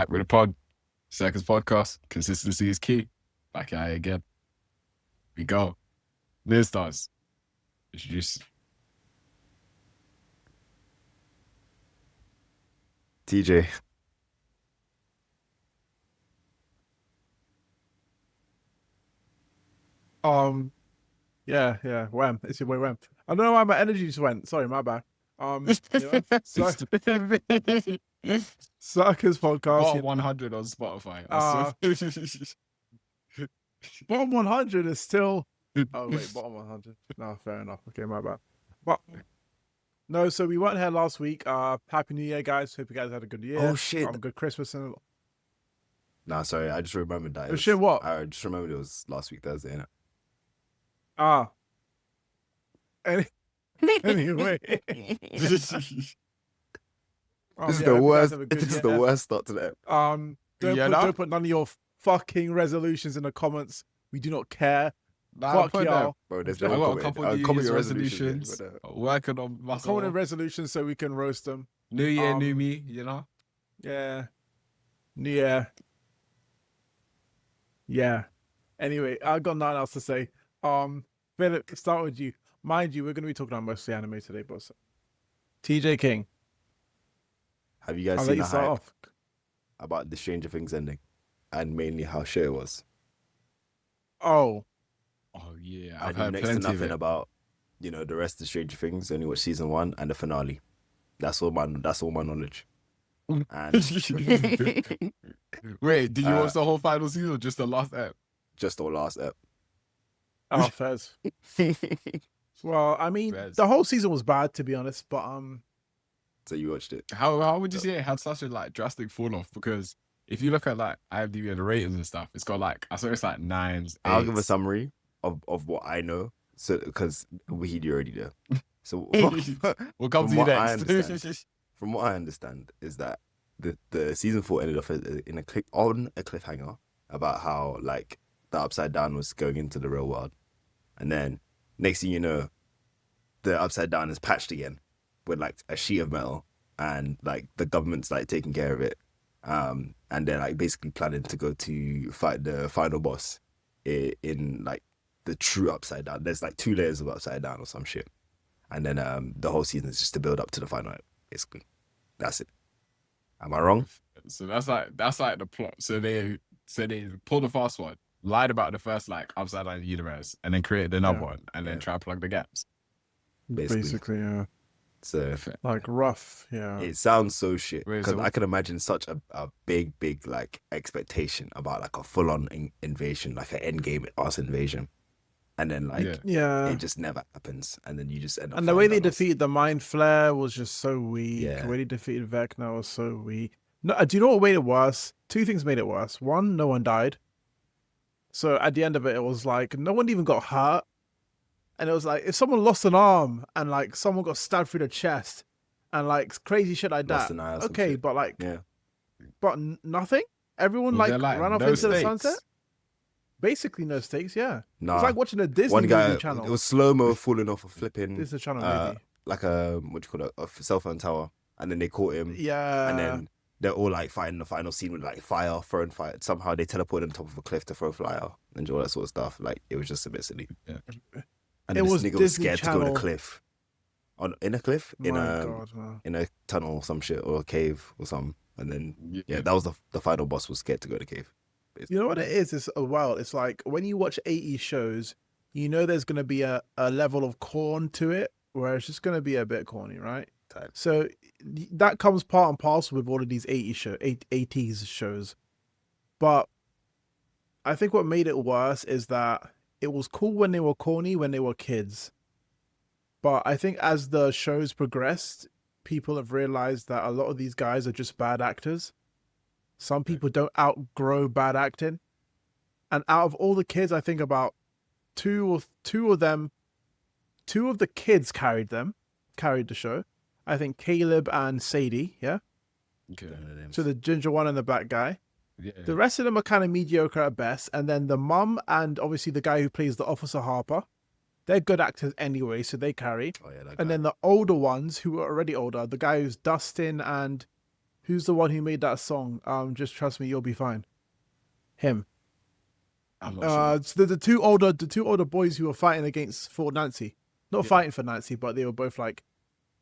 Back with a pod. Circus podcast. Consistency is key. Back at it again. We go. New stars. Introduce. TJ. Yeah. Wham. It's your boy Wham. I don't know why my energy just went. Sorry, my bad. Circus podcast. Bottom 100 on Spotify. Bottom 100 is still. Oh wait, bottom 100. No, fair enough. Okay, my bad. But no, so we weren't here last week. Happy New Year, guys. Hope you guys had a good year. Oh shit. Good Christmas and. Nah, sorry. I just remembered that. Oh shit! What? I just remembered it was last week Thursday, innit? Anyway. This is the worst. This is the worst start to that. Don't put none of your fucking resolutions in the comments. We do not care. Nah, Fuck y'all. Bro, there's I no got a couple of New Year's resolutions. resolutions. Working on Comment in muscle. resolutions so we can roast them. New year, new me, you know? Yeah. Yeah. Yeah. Anyway, I got nothing else to say. Philip, start with you. Mind you, we're going to be talking about mostly anime today, but TJ King. Have you guys I'll let seen you the start hype off. about the Stranger Things ending? And mainly how shit it was. Oh, Oh, yeah. I I've knew heard next to plenty of nothing it. about, the rest of Stranger Things. Only watched season 1 and the finale. That's all my knowledge. And Wait, did you watch the whole final season or just the last ep? just the last ep. Fez. Well, I mean, Fez. the whole season was bad, to be honest, but So you watched it. How would you say it had such a drastic fall off? Because if you look at IMDb and the ratings and stuff, it's got I saw it's 9s. I'll give a 8s. summary of what I know. So because Wahid already there. So We'll come to from you what I next. understand, from what I understand is that the season 4 ended off on a cliffhanger about how the Upside Down was going into the real world, and then next thing you know, the Upside Down is patched again with a sheet of metal, and the government's taking care of it, and they're basically planning to go to fight the final boss in the true Upside Down. There's 2 layers of Upside Down or some shit, and then the whole season is just to build up to the final. Basically, that's it. Am I wrong? So that's the plot. So they pulled the fast one, lied about the first Upside Down universe, and then created another one, and then try to plug the gaps. Basically. yeah. So Rough, yeah. it sounds so shit Wait, because so- I can imagine such a big expectation about a full-on invasion, an endgame Earth invasion, and then Yeah. it just never happens, and then you just end up. And the way they finding out. defeated the Mind Flare was just so weak. Yeah. The way they defeated Vecna was so weak. No, do you know what made it worse? 2 things made it worse. One, no one died. So at the end of it, it was no one even got hurt. And it was if someone lost an arm and someone got stabbed through the chest and crazy shit like Lost that. an eye or some Okay, shit. but Yeah, but nothing? Everyone Was there, ran off no into the stakes? sunset? Basically no stakes, yeah. nah. It's like watching a Disney One guy, movie channel. it was slow mo falling off a flipping Disney Channel uh, movie. what do you call it, a cell phone tower, and then they caught him. Yeah. And then they're all fighting the final scene with fire, throwing fire. Somehow they teleported on top of a cliff to throw fire and all that sort of stuff. It was just a bit silly. Yeah. And It then was this nigga was Disney scared to go in Channel. a cliff. In a cliff? My God, man. In a tunnel or some shit, or a cave or something. And then Yeah. that was the final boss was scared to go to the cave. You know what it is? It's it's when you watch 80s shows, there's going to be a level of corn to it where it's just going to be a bit corny, right? Type. So that comes part and parcel with all of these 80s shows. But I think what made it worse is that it was cool when they were corny when they were kids. But I think as the shows progressed, people have realized that a lot of these guys are just bad actors. Some people don't outgrow bad acting. And out of all the kids, I think about two of the kids carried the show. I think Caleb and Sadie, yeah? Okay. So the ginger one and the black guy. Yeah. The rest of them are kind of mediocre at best. And then the mum and obviously the guy who plays the Officer Harper, they're good actors anyway, so they carry. Oh, yeah, that guy. And then the older ones who are already older, the guy who's Dustin and Who's the one who made that song? Just trust me, you'll be fine. Him. I'm not sure. It's the two older boys who were fighting for Nancy. Not fighting for Nancy, but they were both like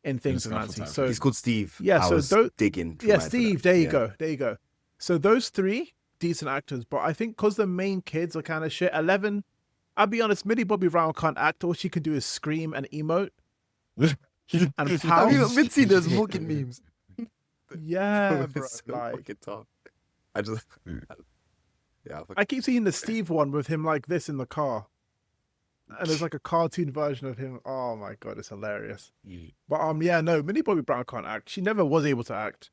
in things with scuffle Nancy. type So He's called Steve. Yeah, I so was digging. yeah, tonight for Steve. that. There you go. There you go. So those three decent actors, but I think because the main kids are kind of shit. 11. I'll be honest, Millie Bobby Brown can't act. All she can do is scream and emote and Have you pout. not been seeing those fucking memes? Yeah, It's bro. so Like, fucking tough. I just, yeah. I keep seeing the Steve one with him like this in the car, and there's like a cartoon version of him. Oh my god, it's hilarious. But yeah, no, Millie Bobby Brown can't act. She never was able to act.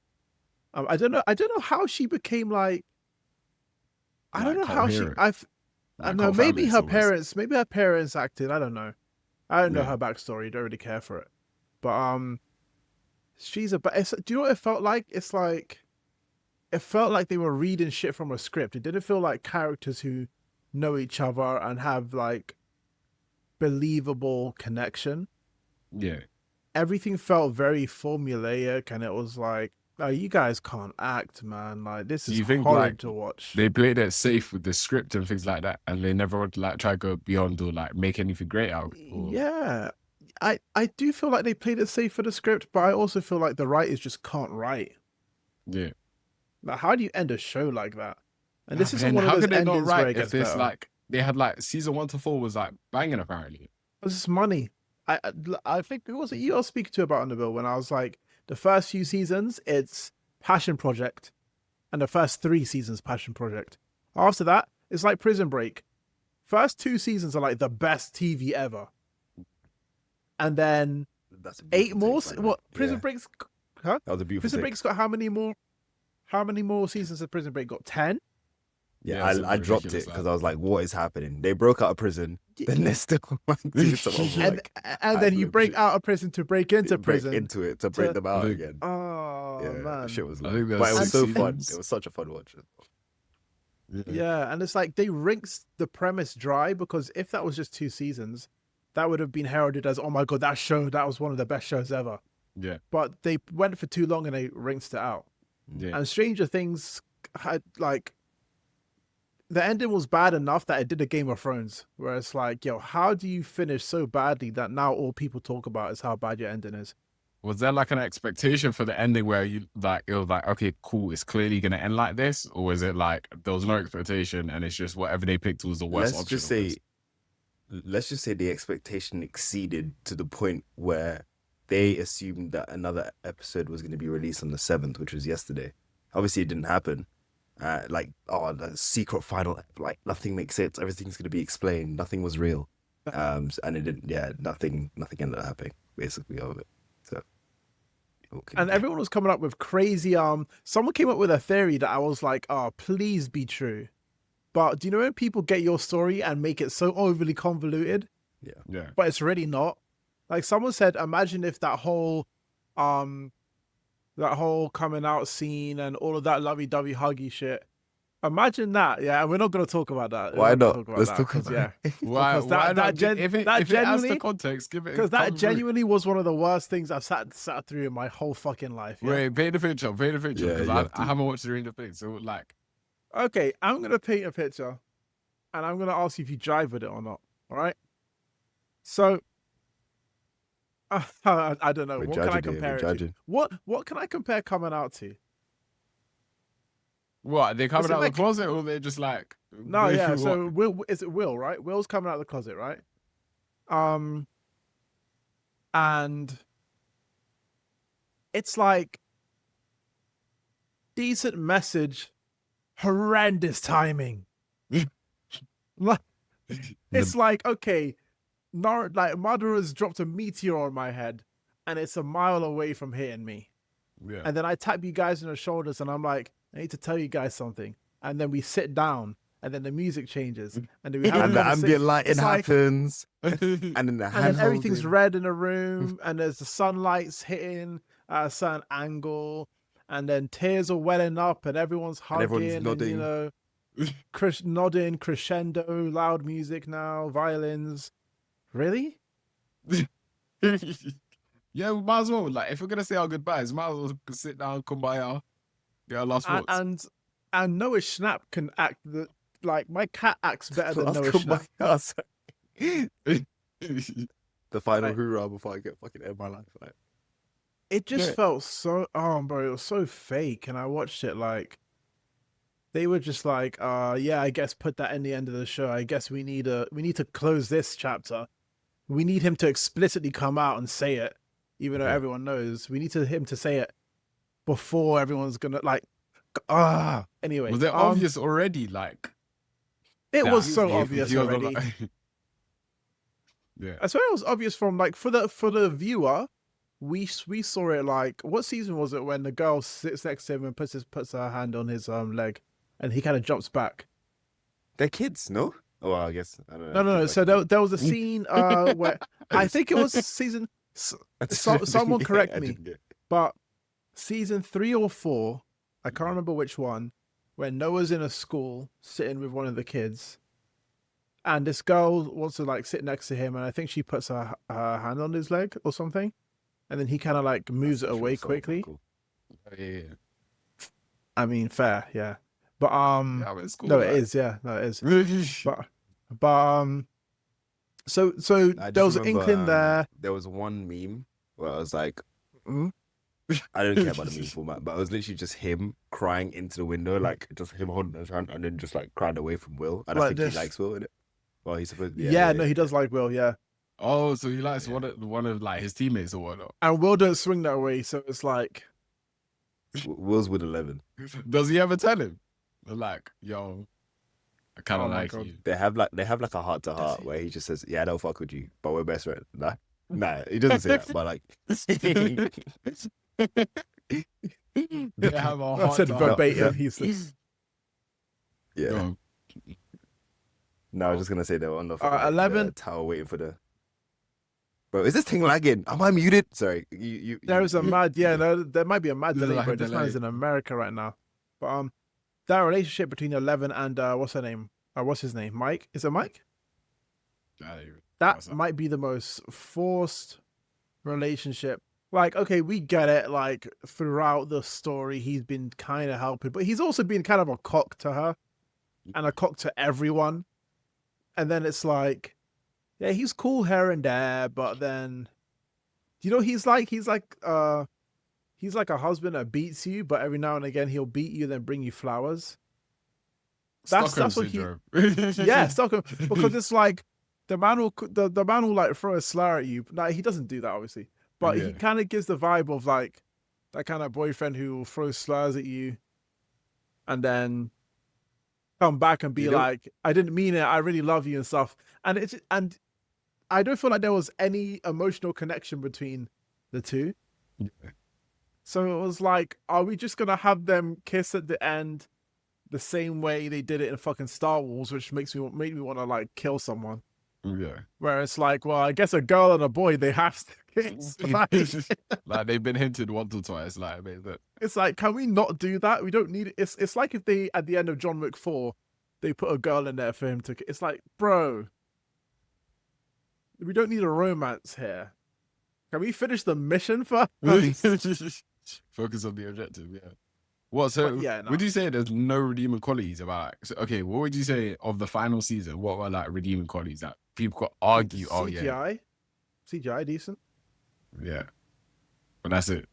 I don't know how she became like. I don't know how she. coherent. I don't know. Maybe her parents acted. I don't know. I don't know Yeah. her backstory. Don't really care for it. But she's a. Do you know what it felt like? It's like, it felt like they were reading shit from a script. It didn't feel like characters who know each other and have like believable connection. Yeah. Everything felt very formulaic, and it was like, oh, you guys can't act, man. Like, this is you think, horrid like, to watch. They played it safe with the script and things like that, and they never would like try to go beyond or like make anything great out. Or... Yeah. I do feel like they played it safe for the script, but I also feel like the writers just can't write. Yeah. Like, how do you end a show like that? And this is And one of how those could they not endings where write it if gets this better. like they had like season 1 to 4 was like banging apparently. This is money. I think, who was it you all speak to about Underbill when I was like, the first few seasons it's passion project, and the first 3 seasons passion project. After that, it's like Prison Break. First 2 seasons are like the best TV ever, and then That's a 8 beautiful more. take, by the way. What Prison Yeah, Break's? Huh? that was a beautiful. Prison take. Break's got how many more? How many more seasons of Prison Break got? 10. Yeah, it's I dropped ridiculous, it because I was like, "What is happening?" They broke out of prison, then they're still doing something. And Like, and then you break shit. out of prison to break into break prison. into it to break to- them out Like, again. Oh Yeah, man. shit was I like, think but there's it was 6 so fun. seasons. It was such a fun watch. Yeah, and it's like they rinsed the premise dry, because if that was just 2 seasons, that would have been heralded as, oh my god, that was one of the best shows ever. Yeah. But they went for too long and they rinsed it out. Yeah. And Stranger Things had like, the ending was bad enough that it did a Game of Thrones, where it's like, yo, how do you finish so badly that now all people talk about is how bad your ending is? Was there like an expectation for the ending where you like it was like, okay, cool, it's clearly gonna end like this, or was it like there was no expectation and it's just whatever they picked was the worst option? Let's just say the expectation exceeded to the point where they assumed that another episode was going to be released on the 7th, which was yesterday. Obviously, it didn't happen. The secret final, like nothing makes sense. Everything's going to be explained. Nothing was real, and it didn't. Yeah, nothing ended up happening. Basically, of it. So, okay. And everyone was coming up with crazy. Someone came up with a theory that I was like, oh, please be true. But do you know when people get your story and make it so overly convoluted, Yeah. but it's really not? Like someone said, imagine if that whole coming out scene and all of that lovey-dovey huggy shit. Imagine that, yeah. And we're not going to talk about that. Why not? Let's Let's talk about yeah. it. Why? Because that not? gen- If it that adds the genuinely- context, give it. Because that come through. genuinely was one of the worst things I've sat through in my whole fucking life. Yeah? Wait, paint the picture. Yeah, Because you have to. I haven't watched the Ring of Things. So like, Okay, I'm going to paint a picture and I'm going to ask you if you jive with it or not. All right? So, I don't know. We're What can I judging here, compare we're it to? judging. What can I compare coming out to? what? They coming Is it out of like- the closet, or they just like? No, going yeah. through So what? Will, is it Will, right? Will's coming out of the closet, right? And it's like decent message, horrendous timing. Like, it's like, okay, Mother has dropped a meteor on my head and it's a mile away from hitting me. Yeah. And then I tap you guys on the shoulders and I'm like, I need to tell you guys something. And then we sit down and then the music changes. And then we have a And the conversation. ambient lighting It's like- happens, and then the and hand then everything's holding. red in the room, and there's the sunlight's hitting at a certain angle, and then tears are welling up, and everyone's And everyone's hugging, and, nodding. you know, nodding, crescendo, loud music now, violins. Really? Yeah, we might as well. Like, if we're gonna say our goodbyes, might as well sit down, kumbaya, Yeah, last and thoughts. and Noah Schnapp can act like my cat acts better than Last Noah goodbye. Schnapp. Oh, sorry. The final Like, hoorah before I get fucking end my life. Like, it just Yeah. felt so bro, it was so fake, and I watched it like they were just like, yeah, I guess put that in the end of the show. I guess we need to close this chapter. We need him to explicitly come out and say it, even though Yeah. everyone knows. We need him to say it before everyone's gonna like anyway. Was it obvious already? Like It that was he was so gay obvious he was already. like, yeah. I swear it was obvious from like for the viewer. We saw it like what season was it when the girl sits next to him and puts her hand on his leg, and he kind of jumps back. They're kids, no? Oh, well, I guess I don't know. No. So there was a scene where I think it was season. Someone correct me, but season 3 or 4, I can't remember which one, when Noah's in a school sitting with one of the kids, and this girl wants to like sit next to him, and I think she puts her hand on his leg or something, and then he kind of like moves it away quickly. Cool. Yeah. I mean, fair, yeah, but Yeah, but it's cool, no, like. it is, yeah, no, it is, but so I there just was an remember, inkling there. There was one meme where I was like, I don't care about the meme format, but it was literally just him crying into the window, like just him holding his hand and then just like crying away from Will. And I Like think this. he likes Will in it. Well, he's supposed to. Yeah, no, he does like Will, yeah, Oh, so he likes Yeah. one of like his teammates or whatnot. and Will don't swing that way, so it's like. Will's with 11. Does he ever tell him? Like, yo, I kind of Oh my like God. you. They have like a heart to heart where he just says, "Yeah, I don't fuck with you, but we're best friends." Nah, he doesn't say that, but like, They have a I heart said to heart. verbatim. He says, yeah. Go on. No, I was just gonna say they were on the 11. the tower waiting for the. Bro, is this thing lagging? Am I muted? Sorry, There is a mad, no, there might be a mad There's delay, like bro. a This delay. man's in America right now. But that relationship between 11 and what's her name? What's his name? Mike? Is it Mike? That might be the most forced relationship. Like, okay, we get it. Like throughout the story, he's been kind of helping, but he's also been kind of a cock to her, and a cock to everyone. And then it's like, yeah, he's cool here and there, but then, you know, he's like a husband that beats you, but every now and again he'll beat you, then bring you flowers. That's what he. Yeah, Stockholm, because it's like the man will like throw a slur at you. Like he doesn't do that obviously, but he kind of gives the vibe of like that kind of boyfriend who will throw slurs at you, and then come back and be like, "I didn't mean it. I really love you" and stuff. And I don't feel like there was any emotional connection between the two. Yeah. So it was like, are we just gonna have them kiss at the end the same way they did it in fucking Star Wars, which made me want to like kill someone? Yeah. Where it's like, well, I guess a girl and a boy, they have to kiss. Like they've been hinted once or twice. Like, I mean, that. It's like, can we not do that? We don't need it. It's like if they at the end of John Wick 4, they put a girl in there for him to. It's like, bro, we don't need a romance here. Can we finish the mission first? Focus on the objective. Yeah. What? So, would you say there's no redeeming qualities about? So, okay, what would you say of the final season? What were like redeeming qualities that people could argue? Oh yeah, CGI decent. Yeah, but that's it.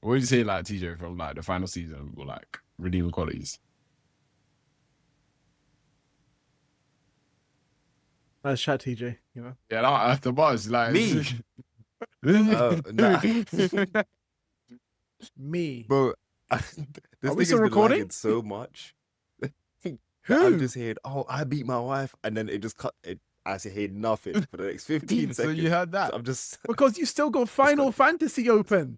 What would you say, like TJ, from like the final season, were like redeeming qualities? Nice chat, TJ. You know. Yeah, after buzz, like me. Me, bro. Are we still recording? So much. I'm just hearing, oh, I beat my wife, and then it just cut. I heard nothing for the next 15 seconds. So you heard that? So I'm just because you still got Final Fantasy open.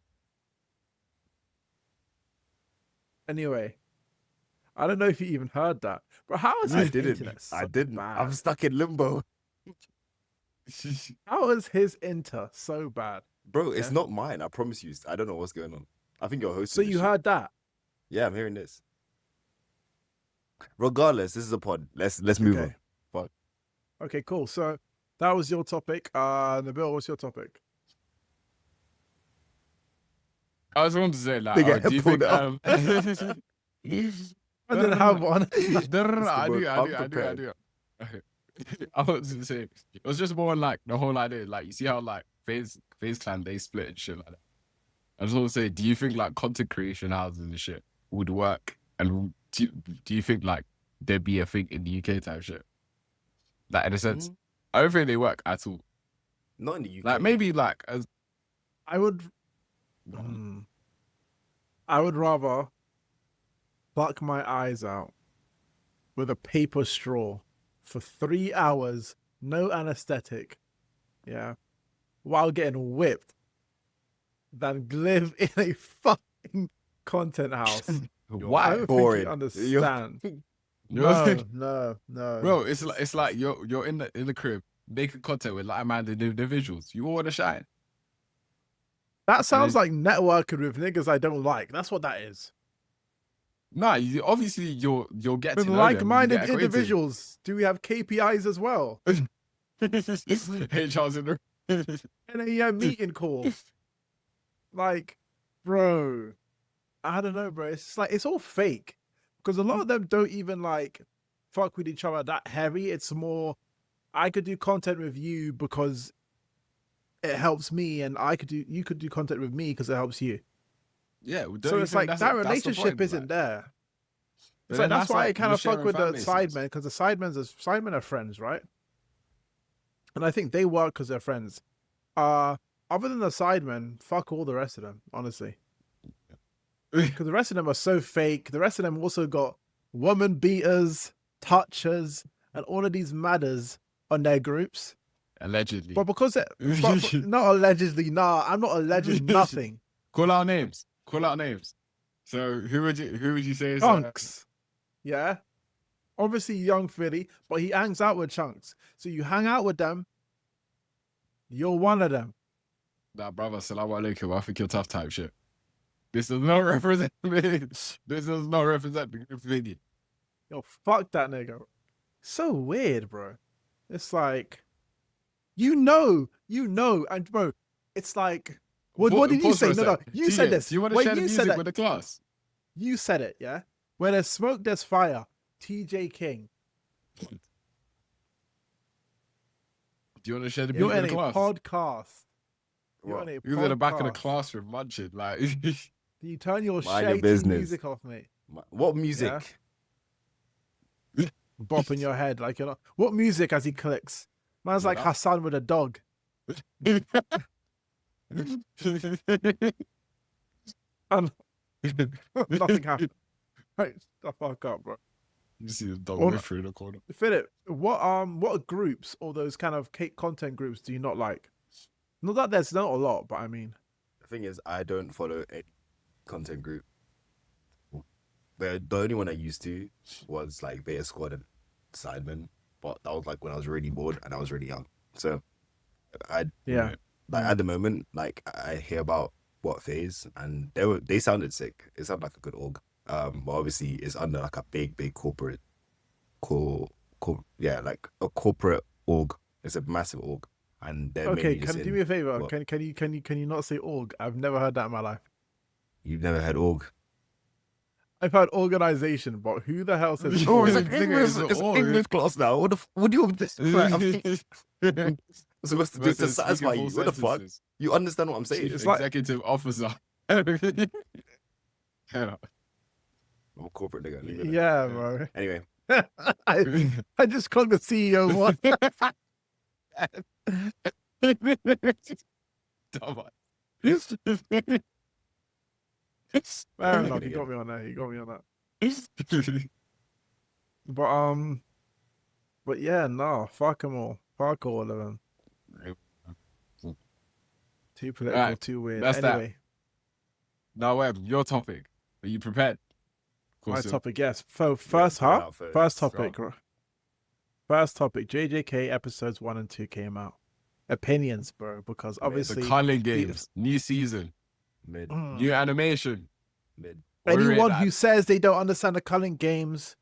Anyway, I don't know if you even heard that, but how is his internet so bad? I'm stuck in limbo. How is his inter so bad, bro? It's not mine. I promise you. I don't know what's going on. I think you're hosting. So you heard that? Yeah, I'm hearing this. Regardless, this is a pod. Let's move on. Pod. Okay, cool. So that was your topic. Nabil, what's your topic? I was going to say, like, They get do you think, pulled I didn't have one. No, I most do. unprepared. I was gonna say it was just more like the whole idea, like you see how like Phase Clan they split and shit like that. I just want to say, do you think like content creation houses and shit would work? And do you think like there'd be a thing in the UK type shit? Like in a sense, I don't think they work at all. Not in the UK. Like maybe like as I would rather pluck my eyes out with a paper straw for 3 hours, no anesthetic, yeah, while getting whipped, than live in a fucking content house. I why? don't Boring. think you understand. You're- No. Bro, it's like you're in the crib making content with like-minded individuals. You all want to shine. That sounds like networking with niggas I don't like. That's what that is. Nah, obviously you'll get With to know them, you like-minded get acquainted. individuals, do we have KPIs as well? HR's in the And then you have meeting calls. Like, bro, I don't know, bro. It's like it's all fake because a lot of them don't even like fuck with each other that heavy. It's more, I could do content with you because it helps me, and you could do content with me because it helps you. Yeah, well, So it's like that relationship isn't there. It's like that's why I kind of fuck with the sidemen, because the sidemen are friends, right? And I think they work because they're friends. Other than the sidemen, fuck all the rest of them, honestly. Because the rest of them are so fake. The rest of them also got woman beaters, touchers, and all of these matters on their groups. Allegedly. But because but not allegedly, nah, I'm not alleging nothing. Call out names. So who would you say is Chunks. Yeah. Obviously young Philly, but he hangs out with Chunks. So you hang out with them, you're one of them. Nah, brother, salam alaikum. I think you're tough type shit. This does not represent me. This does not represent the opinion. Yo, fuck that nigga. So weird, bro. It's like, you know, and bro, it's like, what did you say? No, you said this. Do you want to share the music with the class? You said it, yeah? Where there's smoke, there's fire. TJ King. Do you want to share the music with the class? You're in a podcast. You're in the back of the classroom munching. Like, you turn your Mind your shady business. music off, mate. What music? Yeah? Bop in your head. Like, you're not. What music as he clicks? Man's like Hassan with a dog. And nothing happened. Right, the fuck up, bro. You see the dog live through the corner. Philip, what groups or those kind of content groups do you not like? Not that there's not a lot, but I mean, The thing is, I don't follow any content group. The only one I used to was like Beta Squad and Sidemen, but that was like when I was really bored and I was really young. So at the moment, like I hear about what phase, and they sounded sick. It sounded like a good org. But obviously it's under like a big corporate, like a corporate org. It's a massive org, and they're okay. mainly Can you do me a favor? Can you not say org? I've never heard that in my life. You've never heard org? I've heard organization, but who the hell says Oh, org? it's like it's English class now. What do you want this? I'm supposed to do to satisfy you. What the fuck? You understand what I'm saying? It's like executive officer. I'm a corporate nigga. Yeah, bro. Anyway. I just called the CEO one. Fair enough. You got me on that. But yeah, no, fuck them all. Fuck all of them. Too political, right, too weird. Anyway. Now, Web, your topic. Are you prepared? My topic, yes. First topic. First topic, JJK episodes 1 and 2 came out. Opinions, bro, because obviously the Kaisen games, new season, new animation. Anyone who says they don't understand the Culling games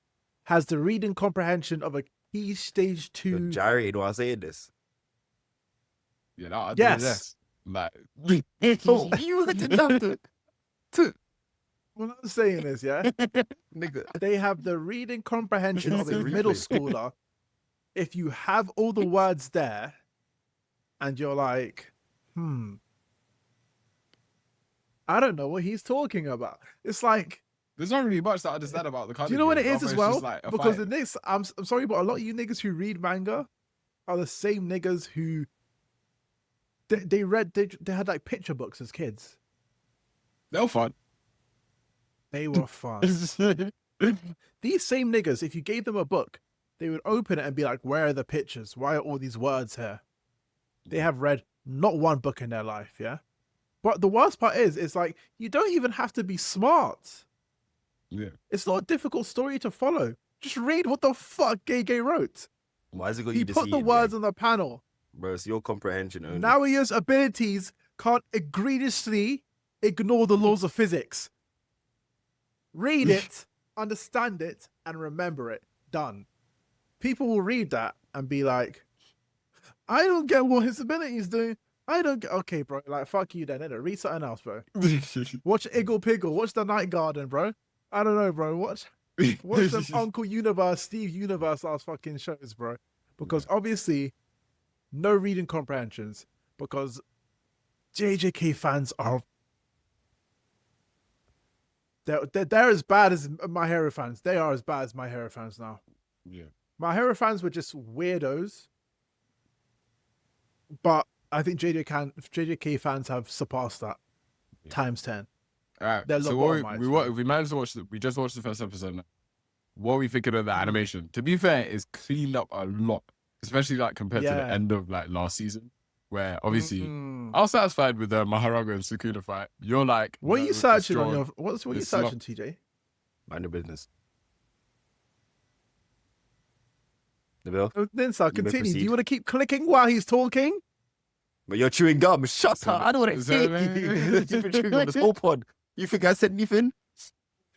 has the reading comprehension of a key stage 2. Jared, why saying this? Yeah, no, yes. Like, you didn't have to. What I'm saying is, yeah, Nigga. they have the reading comprehension of a It's a middle replay. schooler. If you have all the words there, and you're like, I don't know what he's talking about. It's like, there's not really much to understand about the do you know what it is as well? Like because fight. the niggas, I'm sorry, but a lot of you niggas who read manga are the same niggas who they had like picture books as kids. They were fun. They were fun. These same niggas, if you gave them a book, they would open it and be like, where are the pictures? Why are all these words here? They have read not one book in their life, yeah? But the worst part is, it's like, you don't even have to be smart. Yeah. It's not a difficult story to follow. Just read what the fuck Gege wrote. Why has it got He you put deceived? the words on the panel. Bro, it's your comprehension only. Naoya's abilities can't egregiously ignore the laws of physics. Read it, understand it, and remember it. Done. People will read that and be like, I don't get what his abilities do. I don't get... Okay, bro. Like, fuck you then, innit? Read something else, bro. Watch Iggle Piggle. Watch The Night Garden, bro. I don't know, bro. Watch them Uncle Universe, Steve Universe last fucking shows, bro. Because obviously, no reading comprehensions. Because JJK fans are... They're as bad as My Hero fans. They are as bad as My Hero fans now. Yeah. My Hero fans were just weirdos. But I think JJK fans have surpassed that times 10. All right. They're So we managed to watch. We just watched the first episode. Now. What are we thinking of the animation? To be fair, it's cleaned up a lot, especially like compared to the end of like last season, where obviously I was satisfied with the Maharaga and Sukuna fight. You're like, what are you searching on your? What are you searching, TJ? Mind your business. Nabil? Then, sir, continue. Do you want to keep clicking while he's talking? But you're chewing gum. Shut up. I don't want to hear you. You've been chewing gum this whole pod. You think I said anything?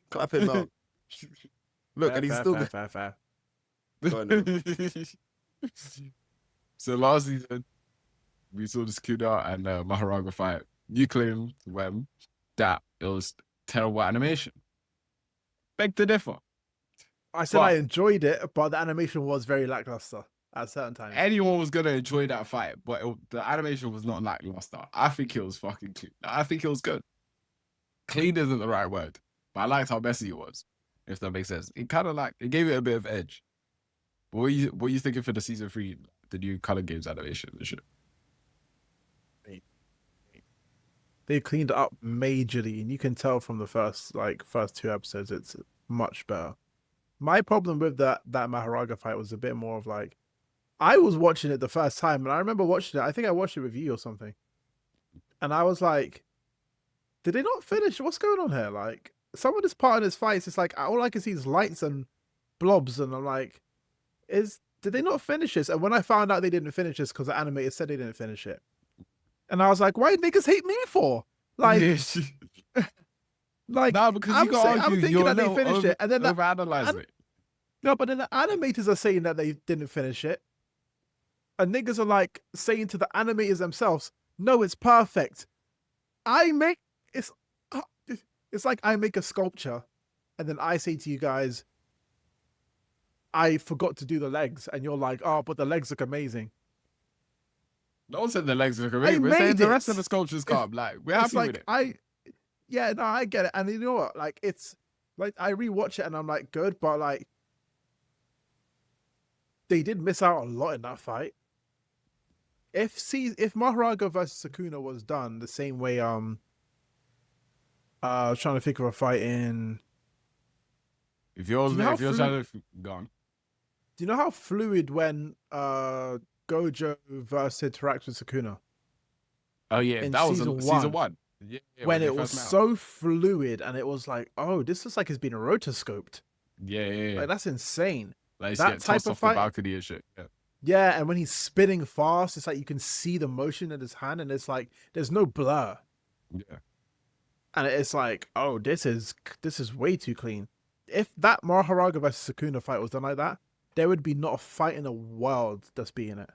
Clap him out. Look, fair, and he's fair, still... fair. Go on, So last season, we saw the Sukuna and Maharaga fight. You claimed when that it was terrible animation. Beg to differ. I said I enjoyed it, but the animation was very lackluster at certain times. Anyone was going to enjoy that fight, but the animation was not lackluster. I think it was fucking clean. I think it was good. Clean isn't the right word, but I liked how messy it was, if that makes sense. It kind of like, it gave it a bit of edge. But what are you thinking for the season 3, the new Color Games animation and shit? They cleaned it up majorly, and you can tell from the first 2 episodes, it's much better. My problem with that Maharaga fight was a bit more of like, I was watching it the first time, and I remember watching it. I think I watched it with you or something. And I was like, did they not finish? What's going on here? Like, some of this part in his fights, it's like, all I can see is lights and blobs. And I'm like, did they not finish this? And when I found out they didn't finish this because the animator said they didn't finish it. And I was like, why niggas hate me for? Like, nah, because I'm thinking that they finished it. And then overanalyze it. No, but then the animators are saying that they didn't finish it. And niggas are like saying to the animators themselves, no, it's perfect. It's like I make a sculpture and then I say to you guys, I forgot to do the legs. And you're like, oh, but the legs look amazing. No one said the legs look amazing. We're saying the rest of the sculptures can't. Like, we're happy with it. I get it. And you know what? Like, it's like, I rewatch it and I'm like, good, but like, they did miss out a lot in that fight. If Maharaga versus Sukuna was done the same way, I was trying to think of a fight in. If you're trying to gone. Do you know how fluid when Gojo versus interacts with Sukuna? Oh yeah, that was season 1. Yeah, when it was so fluid and it was like, oh, this looks like it's been rotoscoped. Yeah. Like, that's insane. Like, that type of fight. The balcony and shit. Yeah, and when he's spinning fast, it's like you can see the motion in his hand, and it's like there's no blur. Yeah. And it's like, oh, this is way too clean. If that Maharaga versus Sukuna fight was done like that, there would be not a fight in the world that's beating it.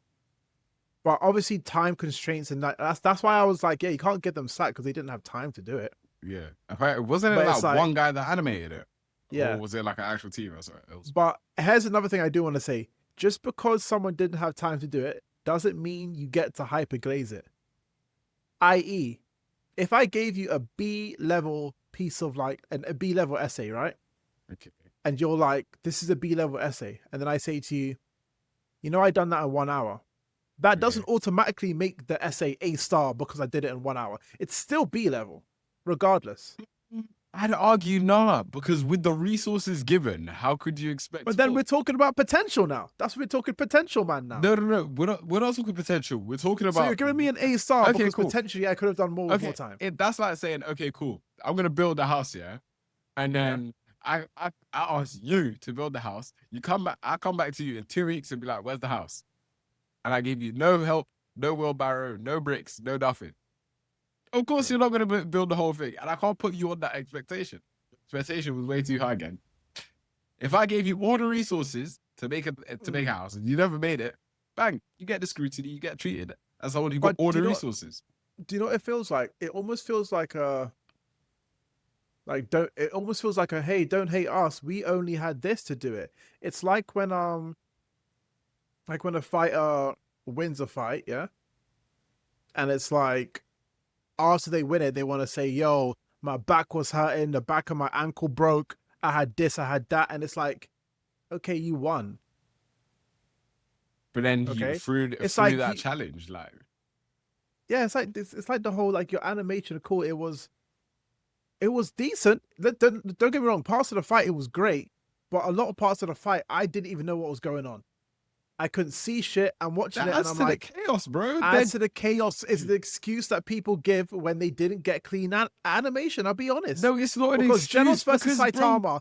But obviously, time constraints and that's why I was like, yeah, you can't get them sacked because they didn't have time to do it. Yeah. Apparently, wasn't But it it's like like- one guy that animated it? Yeah. Or was it like an actual team or something else? But here's another thing I do want to say. Just because someone didn't have time to do it doesn't mean you get to hyperglaze it. I.e., if I gave you a B level piece of like a B level essay, right? Okay. And you're like, this is a B level essay. And then I say to you, you know, I done that in 1 hour. That doesn't automatically make the essay A star because I did it in 1 hour. It's still B level, regardless. I'd argue not, because with the resources given, how could you expect? But then we're talking about potential now. That's what we're talking potential, man. Now. No. We're not talking potential. We're talking about. So you're giving me an A star Okay, because cool. potentially I could have done more with more time. That's like saying, okay, cool. I'm gonna build a house, yeah, and then I ask you to build the house. You come back. I come back to you in 2 weeks and be like, "Where's the house?" And I give you no help, no wheelbarrow, no bricks, no nothing. Of course, you're not gonna build the whole thing, and I can't put you on that expectation. Expectation was way too high again. If I gave you all the resources to make a house and you never made it, bang, you get the scrutiny, you get treated as someone who got all the resources. Do you know what it feels like? It almost feels like it almost feels like hey, don't hate us. We only had this to do it. It's like when a fighter wins a fight, yeah? And it's like after they win it, they want to say, yo, my back was hurting, the back of my ankle broke, I had this, I had that, and it's like, okay, you won. But then you threw that challenge, like. Yeah, it's like the whole like your animation. Cool, it was decent. Don't get me wrong. Parts of the fight it was great, but a lot of parts of the fight I didn't even know what was going on. I couldn't see shit. I'm watching it and I'm like, chaos, bro. Adds to the chaos is the excuse that people give when they didn't get clean animation. I'll be honest. No, it's not an because excuse. Genos versus Saitama,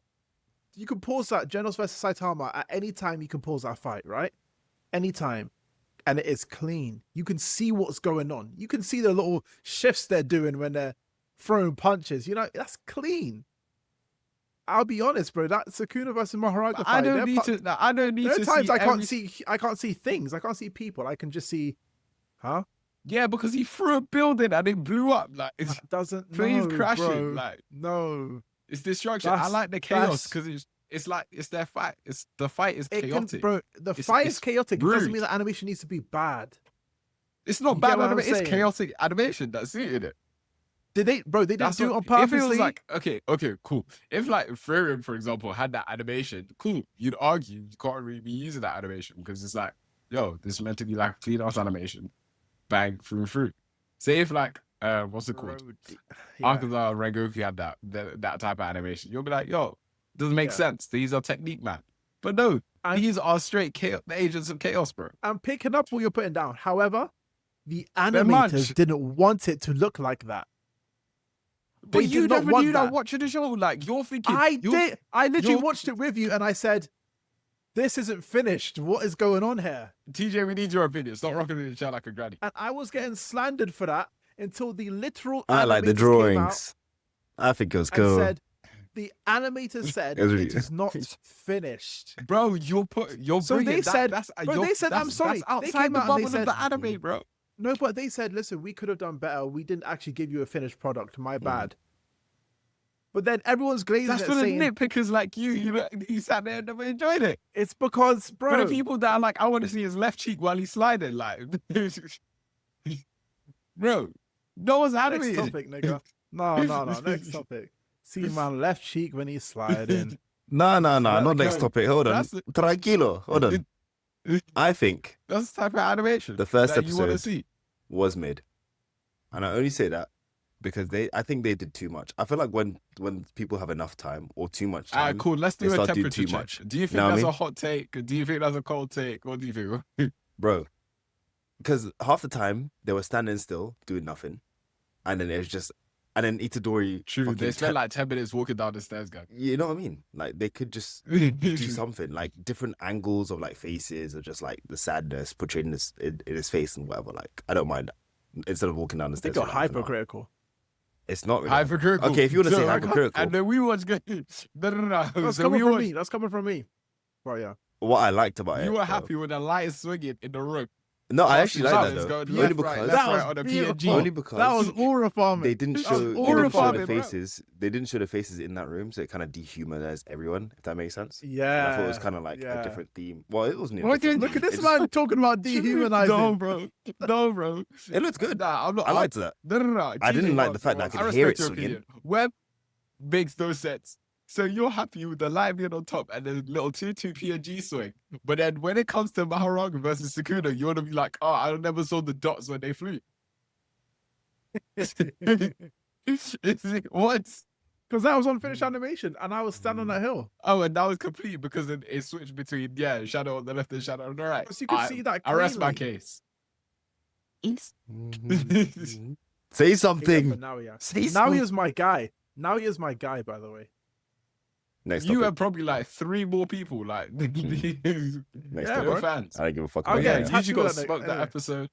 you can pause that. Genos versus Saitama at any time. You can pause that fight, right? Anytime. And it is clean. You can see what's going on. You can see the little shifts they're doing when they're throwing punches. You know, that's clean. I'll be honest, bro. That Sukuna versus Mahoraga fight. I don't need to. There are times I can't see things. I can't see people. I can just see, huh? Yeah, because he threw a building and it blew up. Like it doesn't. Planes crashing. Bro. Like no, it's destruction. I like the chaos because it's like it's their fight. The fight is chaotic, bro. The fight is chaotic. It doesn't mean that animation needs to be bad. It's not bad animation. It's chaotic animation that's suited it. They didn't do it on purpose. If it was like, okay, cool. If like Frieren, for example, had that animation, cool. You'd argue you can't really be using that animation because it's like, yo, this is meant to be like a clean ass animation. Bang, through. Say if like, what's it called? Akaza Rengoku had that type of animation. You'll be like, yo, doesn't make sense. These are technique, man. But no, these are straight chaos, the agents of chaos, bro. I'm picking up what you're putting down. However, the animators didn't want it to look like that. But you never knew that watching the show. Like, you're thinking... I did. I literally watched it with you and I said, this isn't finished. What is going on here? TJ, we need your opinion. Stop rocking in the chair like a granny. And I was getting slandered for that until the literal I like the drawings. I think it was cool. The animator said it is not finished. Bro, you're so they said, I'm sorry. That's outside the bubble of the anime, bro. No, but they said, listen, we could have done better. We didn't actually give you a finished product. My bad. But then everyone's glazing That's for the nitpickers like you. You sat there and never enjoyed it. It's because, bro. For the people that are like, I want to see his left cheek while he's sliding. Like, bro, no one's animated. Next topic, nigga. No. Next topic. See my left cheek when he's sliding. No. Not next topic. Hold on. Tranquilo. Hold on. I think that's the type of animation the first episode was mid, and I only say that because I think they did too much. I feel like when people have enough time or too much time, cool. Let's do a temperature check. Do you think that's a hot take? Do you think that's a cold take? What do you think, bro? Because half the time they were standing still doing nothing, and then it's just. And then Itadori... True, they spent like 10 minutes walking down the stairs, guys. You know what I mean? Like, they could just do something. Like, different angles of, like, faces or just, like, the sadness portrayed in his face and whatever. Like, I don't mind that. Instead of walking down the stairs. I think you're hypercritical. It's not really. Hypercritical. Okay, if you want to say hypercritical. And then we watch... No. That's coming from me. That's coming from me. Right, yeah. What I liked about it... You were happy when the light is swinging in the room. No, I actually like that It's though. going Only left, right, because left, That was right on a beautiful. PNG. only because That was aura farming. they didn't That was show aura the farming, bro. faces. They didn't show the faces in that room, so it kind of dehumanized everyone. If that makes sense. Yeah. And I thought it was kind of like a different theme. Well, it wasn't. What do you- Look at this It man talking about dehumanizing. No, bro. No, bro. It looks good. Nah, I'm not. I liked that. No. I didn't TJ like the Watt, fact that I bro. could hear it respect your swinging. opinion. Web makes no sense. So you're happy with the live being on top and the little 2-2 PNG swing. But then when it comes to Maharanga versus Sukuna, you want to be like, oh, I never saw the dots when they flew. What? Because that was unfinished animation, and I was standing on that hill. Oh, and that was complete because it switched between, shadow on the left and shadow on the right. So you could see that I rest my clearly. case. Say Yeah, something. but now, Say now he something. is my guy. Now he is my guy, by the way. Next You topic. have probably like 3 more people, like, Next Yeah, topic. bro. fans. I don't give a fuck Oh, about Yeah, yeah, that. you got to tattoo smoke that, that yeah. episode.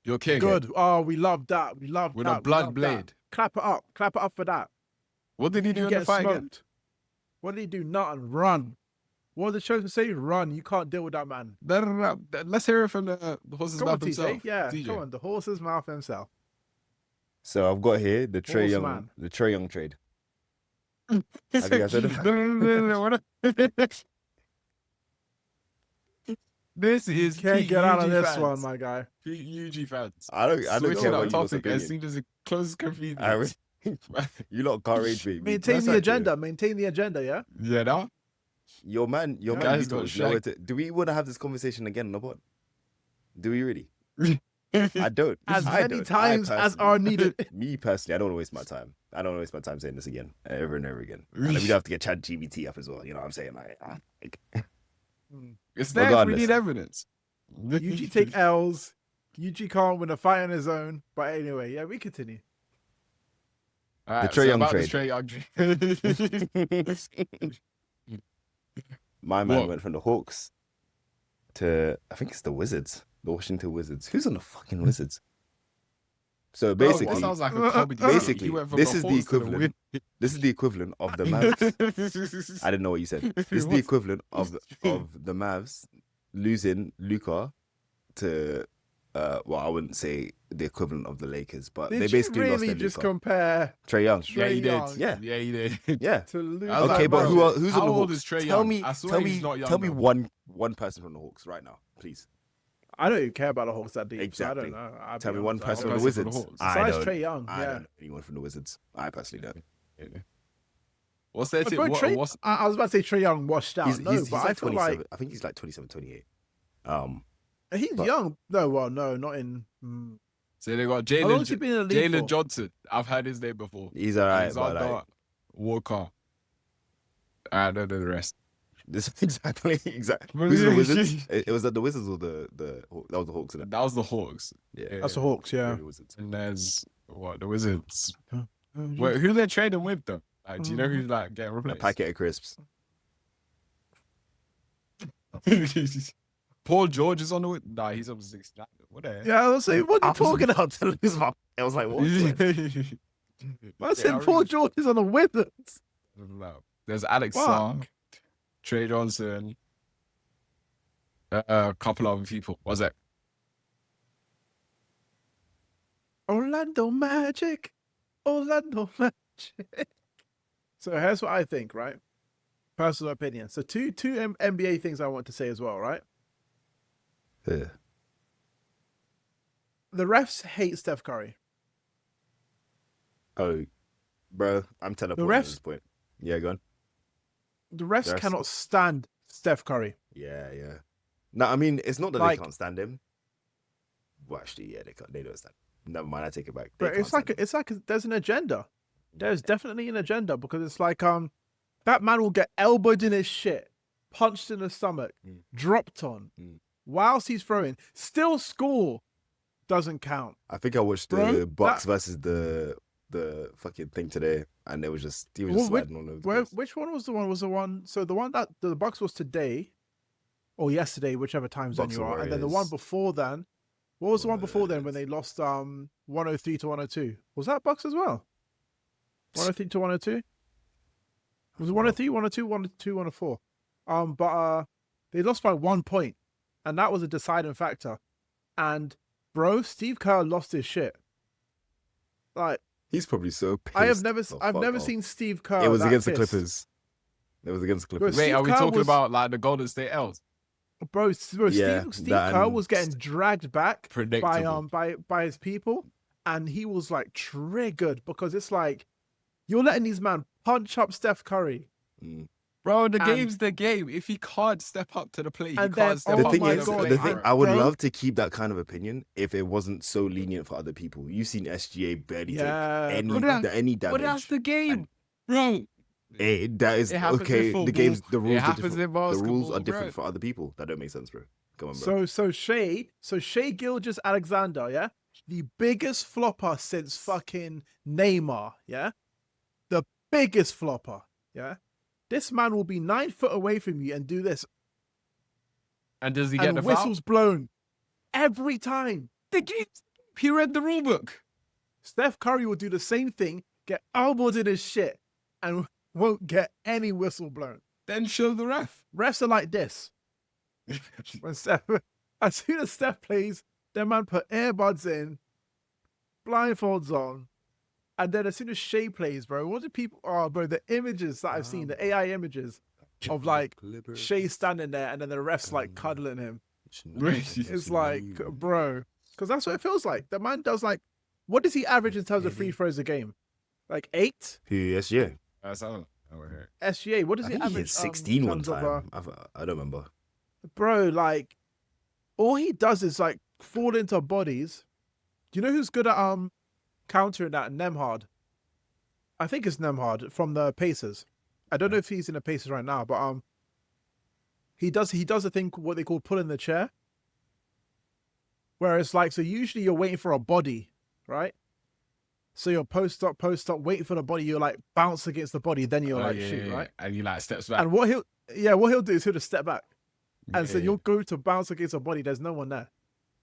You're king. Good. Oh, we love that. We love With that. a blood we love blade. That. Clap it up. Clap it up for that. What did he do You in the get fight again? smoked. What did he do? Nothing. Run. What did the chosen say? Run. You can't deal with that man. No. Let's hear it from the horse's Come on, mouth himself. TJ. Yeah, TJ. come on. The horse's mouth himself. So I've got here the Trey Young, Horseman. the Trey Young trade. Have you guys heard of it? No. This is Can't peak get out of UG this fans. one, my guy. Peak UG fans. I don't Switching care up what your topic as opinion. soon as it closes convenience. I re- You lot can't rage me. Maintain That's the like agenda. Maintain the agenda, yeah? Yeah, no? Your man, Guys Vito got was nowhere shagged. to. Do we want to have this conversation again on the pod? Do we really? I don't. As I many don't. times I as personally- are needed. Me personally, I don't want to waste my time. I don't want to waste my time saying this again, over and over again. And then we have to get Chad GBT up as well. You know what I'm saying? Like, It's there if we Regardless. need evidence. UG take L's. UG can't win a fight on his own. But anyway, yeah, we continue. All The Trae Young about trade. the Trae Young trade. my man What? went from the Hawks to, I think it's the Wizards, the Washington Wizards. Who's on the fucking Wizards? So Bro, basically, what sounds like a comedy. basically, He went from this is the Hawks to equivalent. This is the equivalent of the Mavs. Wiz- I didn't know what you said. This is the What? equivalent of the Mavs losing Luka to, well, I wouldn't say the equivalent of the Lakers, but Did they you basically lost really their just Luka. compare Trey Young. Yeah, he did. Young. Yeah. Yeah, he did. Yeah. to lose? I was Okay, like, but bro, who's how on the old Hawks? is Trae Tell Young? me, I swear tell he's me, not young, tell me though. one person from the Hawks right now, please. I don't even care about the Hawks that deep. Exactly. So I don't know. I'll Tell be me one honest, I person don't from the person from the Wizards. Hawks. I Besides don't. Trae Young, I yeah. don't know anyone from the Wizards. I personally don't. What's their But team? bro, Trae- What's I was about to say Trae Young washed out. He's no, but like I feel 27. like I think he's like 27, 28. he's but- young. No, well, no, not in. so they got How long has he been in the league Jalen for? Johnson. I've heard his name before. He's alright, but Alexander like, Walker. I don't know the rest. this exactly. Who's the Wizards? It was that the Wizards or the that was the Hawks. Isn't it? That was the Hawks. Yeah, That's the Hawks, yeah. The Wizards. And there's what the Wizards. Wait, who they're trading with though? Like, do you know who's like getting A replaced? packet of crisps. Paul George is on the. Nah, he's up to 69. What the hell? Yeah, I was saying, what are you talking about? to lose my. I was like, what? I said Paul George is on the Wizards. No. There's Alex Fuck. Song, Trey Johnson, a couple other people. What's that? Orlando Magic. Orlando Magic. So here's what I think, right? Personal opinion. So two NBA things I want to say as well, right? Yeah. The refs hate Steph Curry. Oh, bro, I'm teleporting at refs- this point. Yeah, go on. The refs Yes. cannot stand Steph Curry. Yeah. No, I mean, it's not that Like- they can't stand him. Well, actually, yeah, they can't. They don't stand. Never mind, I take it back. They But can't stand him. it's like there's an agenda. There's definitely an agenda because it's like that man will get elbowed in his shit, punched in the stomach, dropped on, whilst he's throwing, still score doesn't count. I think I watched Bro, the Bucks that- versus the fucking thing today, and he was just Well, sliding all over the place. Which one was the one? Was the one? So the one that the Bucks was today, or yesterday, whichever time zone Bucks you and are, and then the one Warriors. before then. What was the one before then when they lost 103 to 102? Was that Bucks as well? 103 to 102? Was it 103, 102, 102, 104? But they lost by 1 point. and that was a deciding factor. And bro, Steve Kerr lost his shit. Like, he's probably so pissed. I've never seen Steve Kerr. It was against pissed. the Clippers. It was against the Clippers. Bro, Wait, are we Kerr talking about like the Golden State L's? Bro, Yeah, Steve Kerr was getting dragged back Predictable. by his people, and he was like triggered because it's like you're letting these man punch up Steph Curry. Bro, the game's the game. If he can't step up to the plate, he And can't then- step The up thing to is, the plate. the thing, I would Bro. love to keep that kind of opinion if it wasn't so lenient for other people. You've seen SGA barely Yeah, take bro. any damage. But that's the game, bro. That is It happens in okay. The football. game's the It rules. Are happens different. in The rules basketball, are different bro. for other people. That don't make sense, bro. Come on, bro. So Shea Gilgeous-Alexander, yeah, the biggest flopper since fucking Neymar, yeah, the biggest flopper, yeah. This man will be 9 foot away from you and do this, And does he get and the whistles foul? blown every time. The game. He read the rule book. Steph Curry will do the same thing, get elbowed in his shit, and won't get any whistle blown. Then show the ref. Refs are like this. When as soon as Steph plays, their man put earbuds in, blindfolds on, and then as soon as Shea plays, bro, what do people? Oh, bro, the images that I've seen, the AI images of like Shea standing there, and then the refs like cuddling him. It's like, bro, because that's what it feels like. The man does like, what does he average in terms of free throws a game? Like 8? Who? SGA. That's all. Over here. SGA, what does I he think he average? hit 16 in one terms of, time. I don't remember. bro, like, all he does is like fall into bodies. Do you know who's good at countering that? Nemhard. I think it's Nemhard from the Pacers. I don't know if he's in the Pacers right now, but he does a thing what they call pulling the chair. Where it's like, so usually you're waiting for a body, right? So you're post up, waiting for the body, you're like bounce against the body, then you're like shoot, right? And he like steps back. And what he'll do is he'll just step back. And so you'll go to bounce against a body, there's no one there.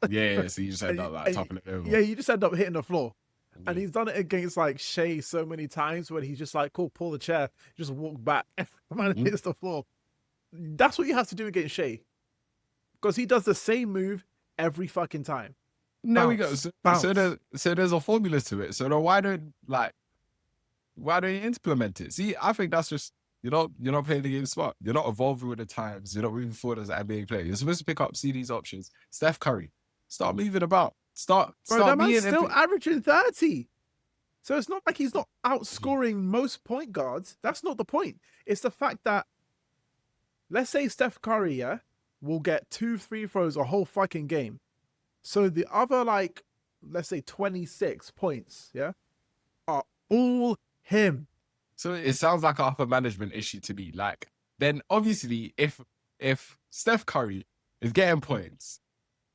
Yeah, so you just end up like and- topping it over. Yeah, you just end up hitting the floor. And he's done it against like Shea so many times when he's just like, cool, pull the chair, just walk back. Man hits the floor. That's what you have to do against Shea. Because he does the same move every fucking time. There we go. Bounce, So bounce. there's a formula to it. So then why don't you implement it? See, I think that's just you're not playing the game smart. You're not evolving with the times. You're not moving forward as an NBA player. You're supposed to pick up, see these options. Steph Curry, start moving about. Start That being man's still averaging 30. So it's not like he's not outscoring most point guards. That's not the point. It's the fact that, let's say Steph Curry, yeah, will get 2 free throws a whole fucking game. So the other, like, let's say 26 points, yeah, are all him. So it sounds like a upper management issue to me. Like, then obviously if Steph Curry is getting points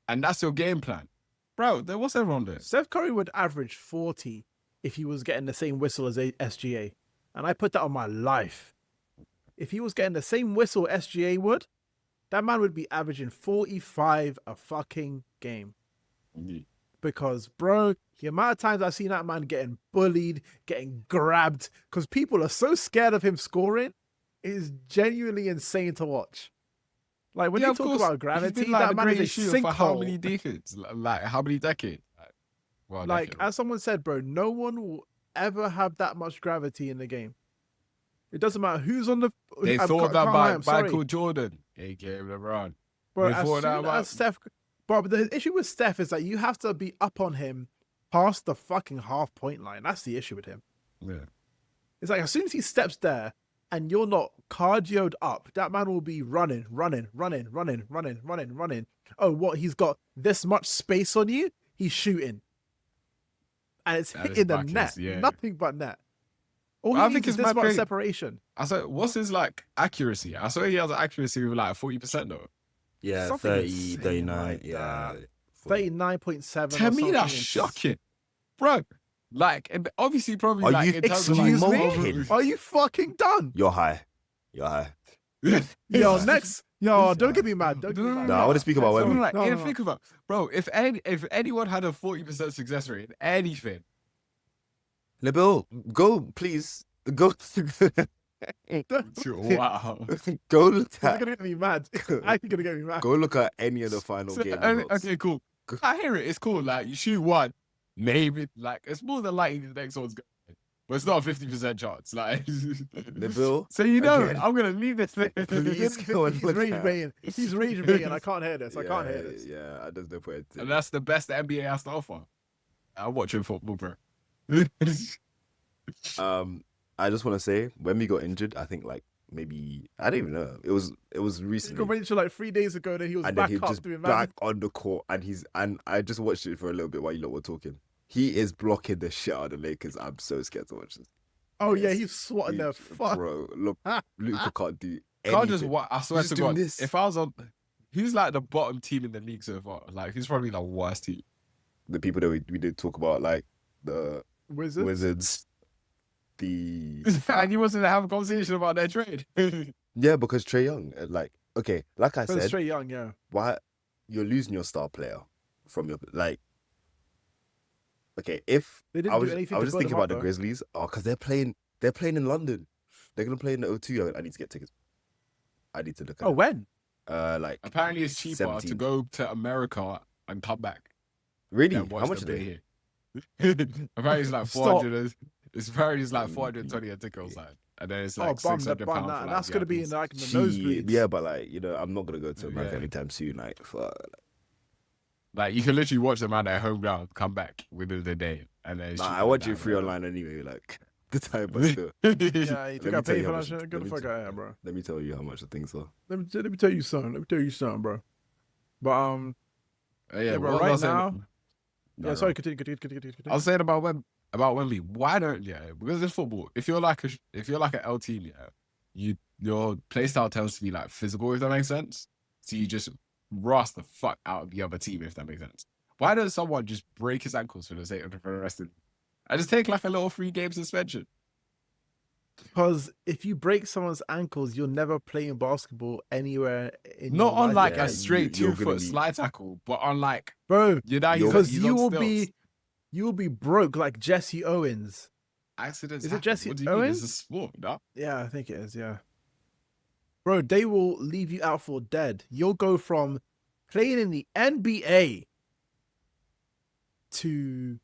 and that's your game plan, bro, then what's everyone doing? Steph Curry would average 40 if he was getting the same whistle as SGA. And I put that on my life. If he was getting the same whistle SGA would, that man would be averaging 45 a fucking game. Because, bro, the amount of times I've seen that man getting bullied, getting grabbed, because people are so scared of him scoring, it is genuinely insane to watch. Like, when you talk about gravity, that man is a shooter for how many sinkhole. decades? Like, how many decades? Like, as someone said, bro, no one will ever have that much gravity in the game. It doesn't matter who's on the... They thought that can't lie, by I'm sorry. Michael Jordan, aka LeBron. Bro, They as thought that soon about- as Steph... But the issue with Steph is that you have to be up on him past the fucking half-point line. That's the issue with him. Yeah. It's like, as soon as he steps there and you're not cardioed up, that man will be running. Oh, what? He's got this much space on you? He's shooting. And it's That is hitting the backwards, net. yeah. Nothing but net. All I he think needs is it's this mad much crazy. separation. I said, what's his like accuracy? I saw he has an accuracy of like 40% though. Yeah, Something 30, insane 39. like Yeah. that. 39.7. To me, that's shocking, bro. Like, and obviously, probably Are like you in terms of like Excuse me? smoking? Are you fucking done? You're high. You're high. Yo, next. Yo, don't get me mad. Don't get me mad. No, I want to speak about So, Wemby. like, No. think about, bro. If anyone had a 40% success rate in anything, Nabil, go, please. Go. Wow. Go look You're at. gonna get me mad. I'm gonna get me mad. Go look at any of the final game results. Okay, cool. I hear it. It's cool. Like, you shoot one, maybe, like, it's more than likely the next one's going. But it's not a 50% chance. Like, Nabil, so you know, again, I'm gonna leave this thing. please go and He's look rage at. baiting. He's rage baiting. I can't hear this. I can't hear this. Yeah, there's no point. And that's the best the NBA has to offer. I'm watching football, bro. I just want to say, when we got injured, I think like maybe I don't even know. It was He recently. got injured like 3 days ago. Then he was And back then he's up just doing back on the court, and I just watched it for a little bit while you lot were talking. He is blocking the shit out of the Lakers. I'm so scared to watch this. Oh yeah, he's swatting the fuck. Bro, look, Luka can't do anything. Can't just what I swear He's to just doing God, this. if I was on, who's like the bottom team in the league so far? Like, who's probably the worst team? The people that we did talk about, like the Wizards. And you wasn't to have a conversation about their trade. Yeah, because Trae Young, like, okay, like I said, Straight young, yeah. why you're losing your star player from your like. Okay, if They didn't I was do anything I to was just build thinking them about up, the though. Grizzlies, because they're playing in London. They're gonna play in the O2. I need to get tickets. I need to look at Oh, it. when? Like Apparently, it's cheaper 17. to go to America and come back. Really? than watch How much them are play they? here. Apparently, it's like Stop. 400. It's apparently it's like 420 a ticket or something, and then it's like bum £600 that. for And like that's gonna be in VIPs. like the Shit, nosebleeds. yeah, but like I'm not gonna go to America Yeah. anytime soon. Like, fuck. Like, you can literally watch them at their home ground, come back within the day, and then it's Nah, cheaper I watch than it free that, online anyway. Like the time, but still. Yeah, you Let think me I tell pay you for how that much- shit? Get let the me fuck tell- out of here, bro. Let me tell you how much the things are. Let me tell you something. Bro. But Yeah, bro, what right was I saying? now. No, Yeah, sorry. no. Continue. I was saying about Wembley. Why don't because it's football. If you're like an L team, your play style tends to be like physical, if that makes sense. So you just rust the fuck out of the other team, if that makes sense. Why doesn't someone just break his ankles for the rest of I just take like a little 3-game suspension? Because if you break someone's ankles, you'll never play in basketball anywhere in Not your on life like again. a straight you're 2-foot gonna be- slide tackle, but on like Bro, because he's you on will stilts. be broke like Jesse Owens. Accidents. Is it happen. Jesse What do you mean? Owens? It's a sport, no? Yeah, I think it is. Yeah, bro, they will leave you out for dead. You'll go from playing in the NBA to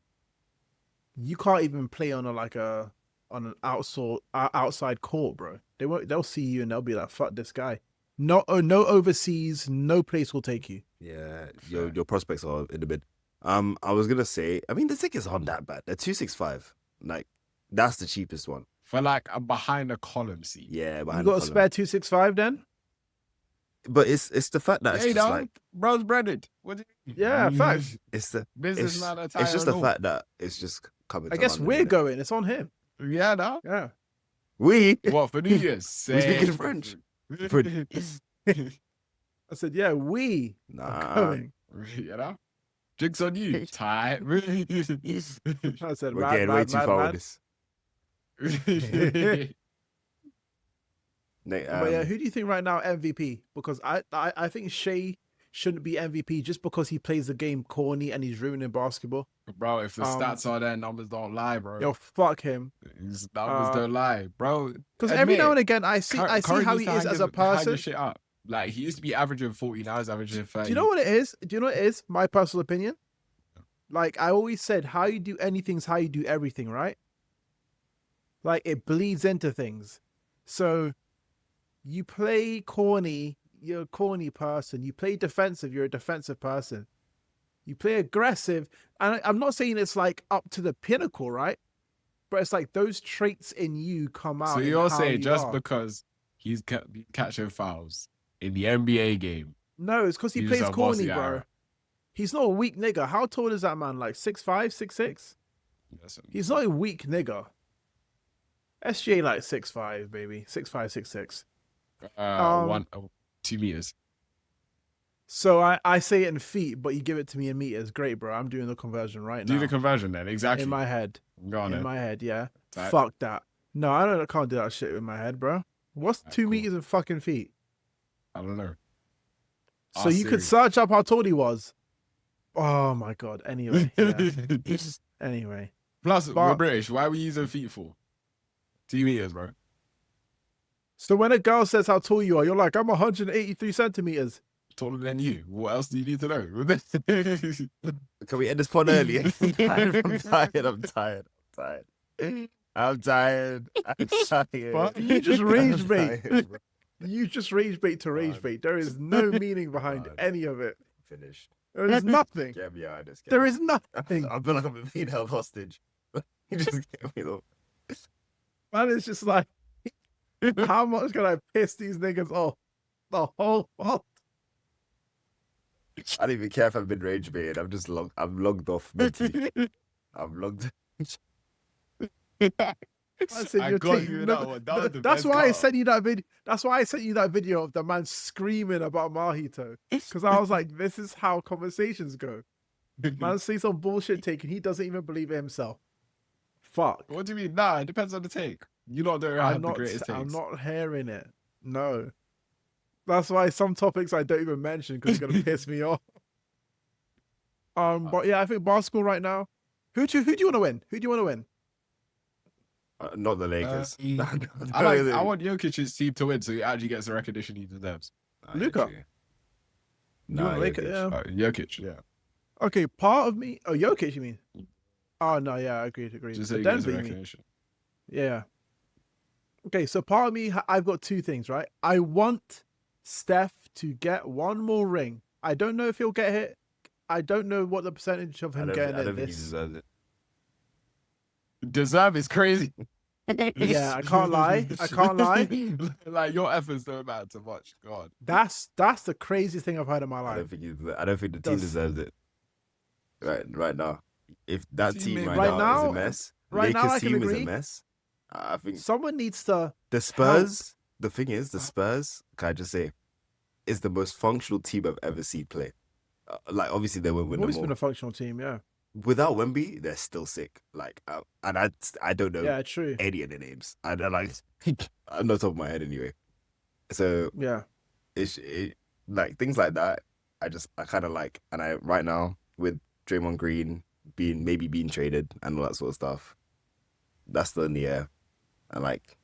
you can't even play on an outside court, bro. They'll see you and they'll be like, "Fuck this guy." No overseas, no place will take you. Yeah, your prospects are in the mid. I was gonna say, I mean, the tickets aren't that bad. They're 265. Like, that's the cheapest one. For like a behind the column seat. Yeah, You behind got the a column. spare 265 then? But it's the fact that it's Hey, just dog, like bro's breaded. What do you mean? Yeah, facts. it's the Business it's, not a it's just the tire, fact that it's just coming. I to guess London, we're innit? going. It's on him. Yeah, no. Yeah. We What for New Year's? We speaking French. I said, yeah, we are Nah. going. You know, drinks on you. Tight. I said, We're getting way too far with this. Nate, But yeah, who do you think right now MVP? Because I think Shea shouldn't be MVP just because he plays the game corny and he's ruining basketball. Bro, if the stats are there, numbers don't lie, bro. Yo, fuck him. His numbers don't lie, bro. Because every now and again, I see how he is as a person. Shit up. Like, he used to be averaging 40, now he's averaging 30. Do you know what it is? My personal opinion. Like I always said, how you do anything's how you do everything, right? Like it bleeds into things. So you play corny, you're a corny person. You play defensive, you're a defensive person. You play aggressive, and I'm not saying it's like up to the pinnacle, right? But it's like those traits in you come out. So in you're how saying you just are. because he's catching fouls in the NBA game? No, it's because he He's plays a corny, bossy bro. Arab. He's not a weak nigga. How tall is that man? Like 6'5", 6'6"? He's not a weak nigga. SGA like 6'5", baby. 6'5", 6'6". 2 meters. So I say it in feet, but you give it to me in meters. Great, bro. I'm doing the conversion right now. Do the conversion then, exactly. In my head. Go on In then. my head, yeah. Tight. Fuck that. No, I can't do that shit with my head, bro. What's 2 cool. meters in fucking feet? I don't know. So you could search up how tall he was. Oh my god. Anyway, yeah. Anyway. Plus, But- we're British. Why are we using feet for? 2 meters, bro. So when a girl says how tall you are, you're like, I'm 183 centimeters. Taller than you. What else do you need to know? Can we end this pod early? I'm tired. I'm tired. I'm tired. I'm tired. I'm tired. But you just rage bait. Tired, bro. You just rage bait to rage bait. There is no meaning behind any of it. Finished. There is nothing. Get me out of this. There is nothing. I feel like I'm being held hostage. You just get me though. Man, it's just like, how much can I piss these niggas off? The whole month. I don't even care if I've been rage baited. I'm logged off mentally. I'm logged. I got you that one. That was the best why I sent you that video. That's why I sent you that video of the man screaming about Mahito. Because I was like, this is how conversations go. Man sees some bullshit take and he doesn't even believe it himself. Fuck. What do you mean? Nah, it depends on the take. You don't have the greatest takes. I'm not hearing it. No. That's why some topics I don't even mention because it's gonna piss me off. But yeah, I think basketball right now. Who do you want to win? Who do you want to win? Not the Lakers. I want Jokic's team to win so he actually gets the recognition he deserves. Luka. No, Lakers. Yeah. Jokic, yeah. Okay, part of me. Oh, Jokic, you mean? Oh no, yeah, I agree. Just so he gets the recognition. Yeah. Okay, so part of me, I've got two things, right? I want Steph to get one more ring. I don't know if he'll get it. I don't know what the percentage of him getting it is. I don't think he deserves it. Deserve is crazy. Yeah, I can't lie. Like your efforts don't matter too much. God. That's the craziest thing I've heard in my life. I don't think the team deserves it. Right now. If that team right now is a mess, right Lakers now I can team agree. is a mess. I think Someone needs to. The Spurs. The thing is, the Spurs. Can I just say, is the most functional team I've ever seen play. Like obviously they won't win. Always been a functional team, yeah. Without Wemby, they're still sick. Like, and I don't know. Yeah, true. Any of the names. I don't like. I'm not top of my head anyway. So yeah, it's like things like that. I kind of like, and right now with Draymond Green being traded and all that sort of stuff, that's still in the air. And like,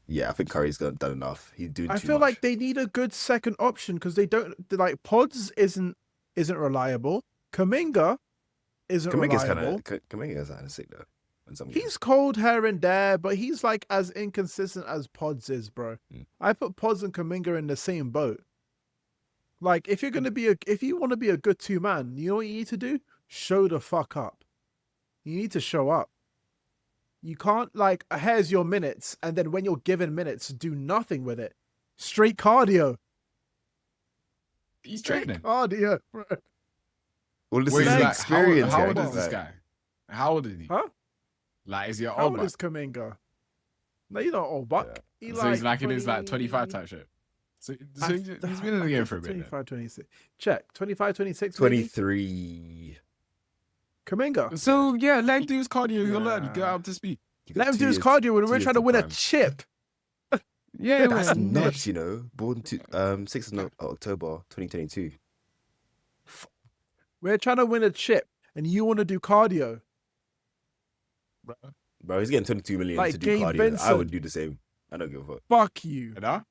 yeah, I think Curry's done enough. He's doing. I too feel much. like they need a good second option because they don't like Pods isn't reliable. Kaminga isn't reliable. Kaminga's kind of sick though. He's cold here and there, but he's like as inconsistent as Pods is, bro. I put Pods and Kaminga in the same boat. Like, if you want to be a good two-man, you know what you need to do? Show the fuck up. You need to show up. You can't, like, here's your minutes, and then when you're given minutes, do nothing with it. Straight cardio. He's training. Cardio, bro. Well, this is like, experience. How old is this guy? How old is he? Huh? Like, is he an How old old man? is Kaminga? No, you're not old buck. Yeah. So he's like in his like 25 type shit. So he's been in the game for a bit. 25, 26. Check. 25, 26, 23. Kaminga. So yeah, let him do his cardio. He'll learn. Get up to speed. Let him do his cardio when we're trying to win a chip. Yeah, that's nuts, you know. Born to 6th of October 2022. We're trying to win a chip, and you want to do cardio. Bro, he's getting 22 million like to do Gabe cardio. Vincent. I would do the same. I don't give a fuck. Fuck you. You know?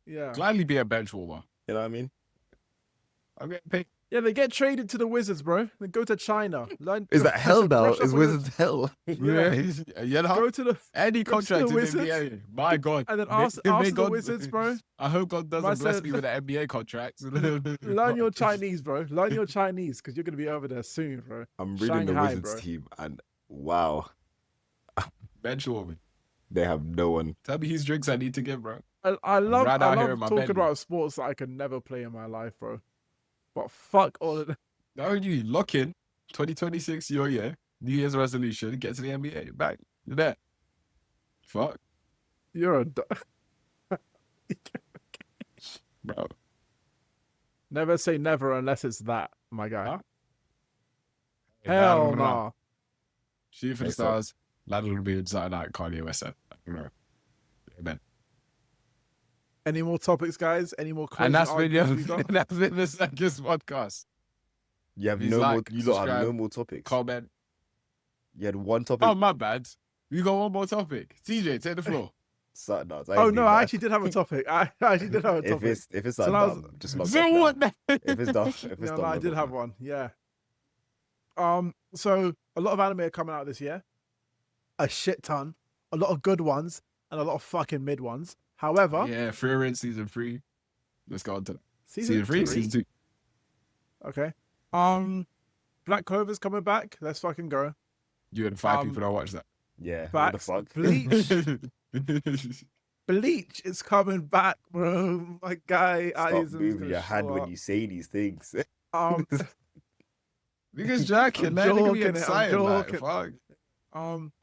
Yeah. Gladly be a bench warmer. You know what I mean? I'm getting paid. Yeah, they get traded to the Wizards, bro. They go to China. Is that hell now? Is Wizards hell? Yeah. Go to the any contract in the NBA. My God. And then ask the Wizards, bro. I hope God doesn't bless me with an NBA contract. Learn your Chinese, bro. Learn your Chinese because you're going to be over there soon, bro. I'm reading the Wizards team and wow. Bench warming. They have no one. Tell me whose drinks I need to give, bro. I love talking about sports that I could never play in my life, bro. But fuck all of that. Not only lock in 2026 your year, New Year's resolution, get to the NBA. Back. You're there. Fuck. You're a bro. Never say never unless it's that, my guy. Huh? Hell no. Shoot for the stars. Lad will be inside like Kanye West. Amen. Any more topics, guys? Any more questions? And that's been the Circus podcast. You have no more. You don't have no more topics. Comment. You had one topic. Oh, my bad. We got one more topic. TJ, take the floor. Something else. Oh no, I actually did have a topic. I actually did have a topic. If it's So something now I was- dumb, just log So off what? now. If it's dumb, No, I did have one. Yeah. So a lot of anime are coming out this year. A shit ton. A lot of good ones and a lot of fucking mid ones. However, Yeah, Free in season 3. Let's go on to season 3, 3. season 2. Okay. Black Clover's coming back. Let's fucking go. You and 5 people don't watch that. Yeah. Facts. What the fuck? Bleach. Bleach is coming back, bro. My guy. Stop moving your hand when you say these things. Niggas joking, man. Nigga be joking, I'm excited, like, joking. fuck. I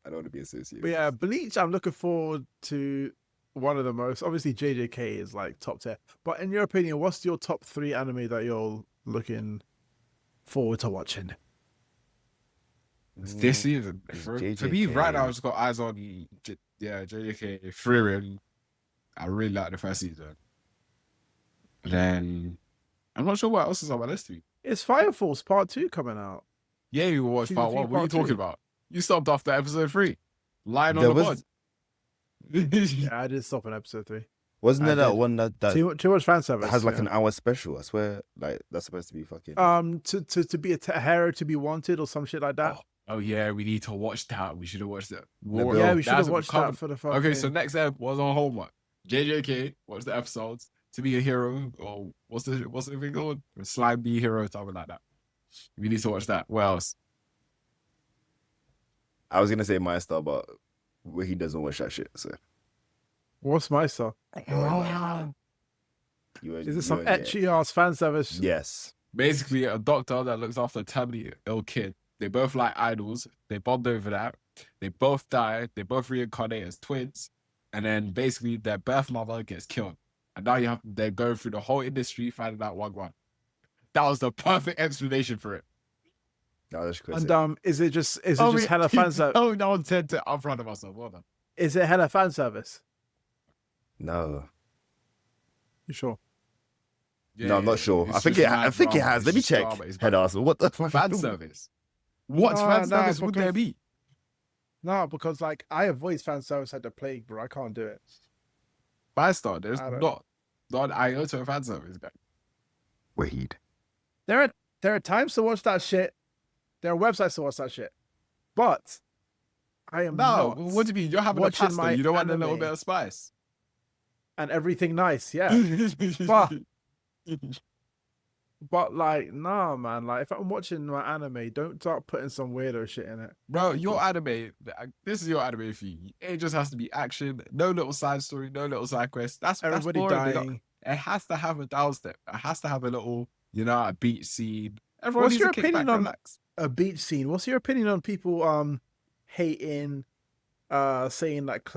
don't want to be associated. But yeah, Bleach, I'm looking forward to one of the most. Obviously, JJK is like top tier. But in your opinion, what's your top 3 anime that you're looking forward to watching? This season. For me, right now, I've just got eyes on JJK, Frieren. I really like the first season. Then, I'm not sure what else is on my list to be. It's Fire Force Part 2 coming out. Yeah, you watched Season part 3, 1. What are you part 2. talking about? You stopped after episode 3. Lying on There the was- pod. Yeah, I did stop in episode 3. Wasn't there I that did. one that Too much fan service. has like yeah. an hour special? I swear, like that's supposed to be fucking. To be a hero to be wanted or some shit like that. Oh yeah, we need to watch that. We should have watched that. Yeah, we should have That's what watched covered- that for the fucking. Okay, so next ep was on homework. JJK, watch the episodes. To be a hero, or what's the thing called? Slime be hero, something like that. We need to watch that. What else? I was gonna say my star, but he doesn't watch that shit. So What's my stuff? Is it some etchy ass fan service? Yes. Basically, a doctor that looks after a terminally ill kid. They both like idols. They bond over that. They both die. They both reincarnate as twins. And then basically their birth mother gets killed. And now they're going through the whole industry finding out one. That was the perfect explanation for it. No, that's crazy. And is it just hella fan service? Oh, no one said to I'm proud of myself. Well done. Is it hella fan service? No. You sure? No, I'm not sure. I think it has. Let me check. Head ass. What the fuck? Fan service? What fan service would there be? No, because like I avoid fan service like the plague, bro. I can't do it. Five-star, there's not an iota of fan service, guy. Wahid. There are times to watch that shit. There are websites to watch that shit. But I am not. What do you mean? You're having a pasta. You don't want a little bit of spice. And everything nice, yeah. But like, nah, man. Like, if I'm watching my anime, don't start putting some weirdo shit in it. Bro, your anime, this is your anime for you. It just has to be action, no little side story, no little side quest. That's Everybody boring. dying. It has to have a downstep. It has to have a little, a beach scene. Everyone What's needs your to kick opinion back, on relax. a beach scene? What's your opinion on people hating, saying like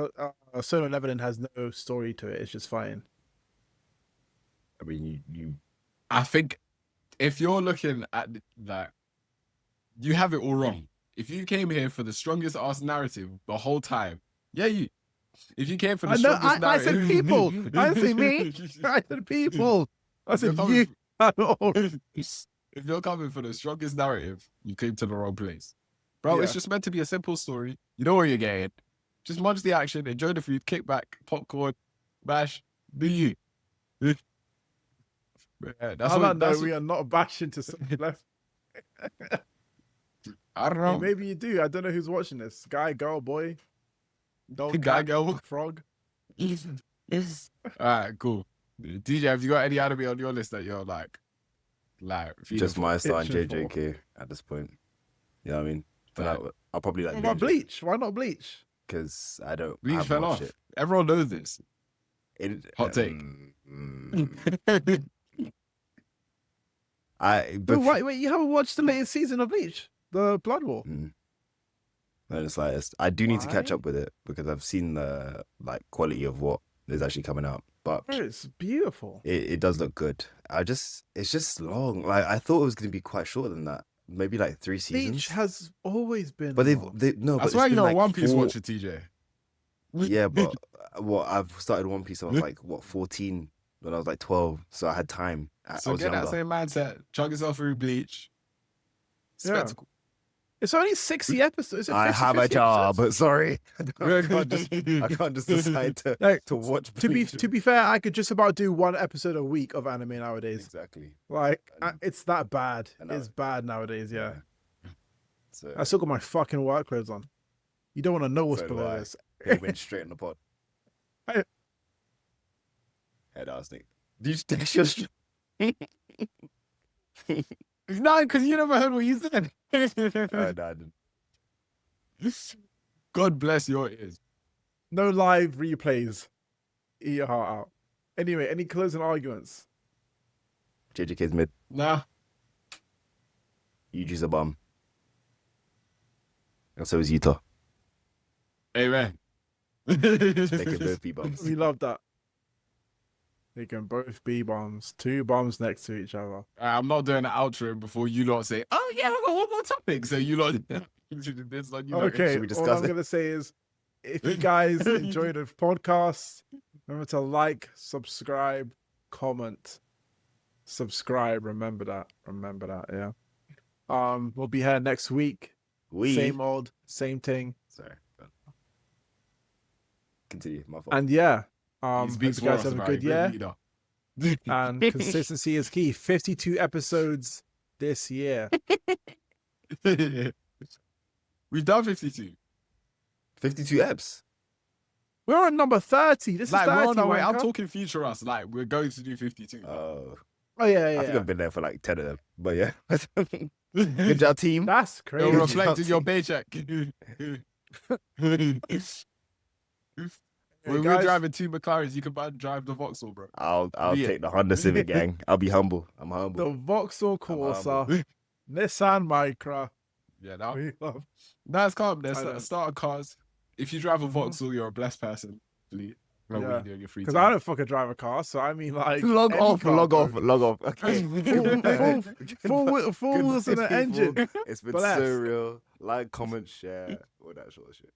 Solo Leveling has no story to it? It's just fine. I mean, I think if you're looking at that, you have it all wrong. If you came here for the strongest ass narrative the whole time, you. If you came for the strongest narrative, I said people. I said me. I said people. I said you. If you're coming for the strongest narrative, you came to the wrong place, bro. It's just meant to be a simple story. You know where you're getting. Just munch the action, enjoy the food, kick back, popcorn, bash, do you. Yeah, that's we are not bashing to something left. I don't know. Maybe you do. I don't know who's watching this. Guy, girl, boy. Dog, Guy, cat, girl. frog. Alright, cool. DJ, have you got any anime on your list that you're like just my star and itching JJK at this point. You know what I mean? But I'll probably like. What about Bleach? Why not Bleach? Because I don't. Bleach fell off. Shit. Everyone knows this. Hot take. Wait, you haven't watched the latest season of Bleach? The Blood War? No, the slightest. I do need to catch up with it because I've seen the quality of what is actually coming out. But it's beautiful. It does look good. It's just long. Like I thought it was going to be quite shorter than that. Maybe like 3 seasons. Bleach has always been. But they no. That's why you're a One Piece watcher, TJ. Yeah, but I've started One Piece. I was 14 when I was 12, so I had time. So get that same mindset. Chug yourself through Bleach. Spectacle. It's only 60 episodes. I have a job, but sorry, I can't just decide to watch. To be fair, I could just about do one episode a week of anime nowadays. Exactly. Like it's that bad. It's bad nowadays. Yeah. So, I still got my fucking work clothes on. You don't want to know what's below this. It went straight in the pod. Head ass nigga. Did you text your? No, because you never heard what he said. No, I didn't. God bless your ears. No live replays. Eat your heart out. Anyway, any closing arguments? JJK's mid. Nah. Yuji's a bum. And so is Utah. Hey, man. They can both be bums. We love that. They can both be bombs. 2 bombs next to each other. I'm not doing an outro before you lot say, oh, yeah, we've got one more topic. So you lot... Okay, we discuss all I'm it? going to say is, if you guys enjoyed the podcast, remember to like, subscribe, comment, subscribe. Remember that, yeah. We'll be here next week. Same old, same thing. Sorry. Continue, my fault. And yeah, hope you speaks guys for us, have a right? good Great year. leader. And consistency is key. 52 episodes this year. We've done 52. 52 eps. We're on number 30. This Like, is 30. we're on our way. I'm wanker. talking future us. Like, we're going to do 52. Oh yeah. I think I've been there for like 10 of them. But yeah. Good job, team. That's crazy. It'll reflect in your paycheck. We're guys. driving 2 McLarens. You can drive the Vauxhall, bro. I'll Be take the Honda Civic, gang. I'll be humble. I'm humble. The Vauxhall Corsa, Nissan Micra. Yeah, that. We love. That's calm. I There's know. starter cars. If you drive a Vauxhall, you're a blessed person. Like, what Yeah. you do in your free Because time. I don't fucking drive a car, so I mean, like, Log any off. car, bro. Okay. Full wheels and an engine. It's been Bless. so real. Like, comment, share, all that sort of shit.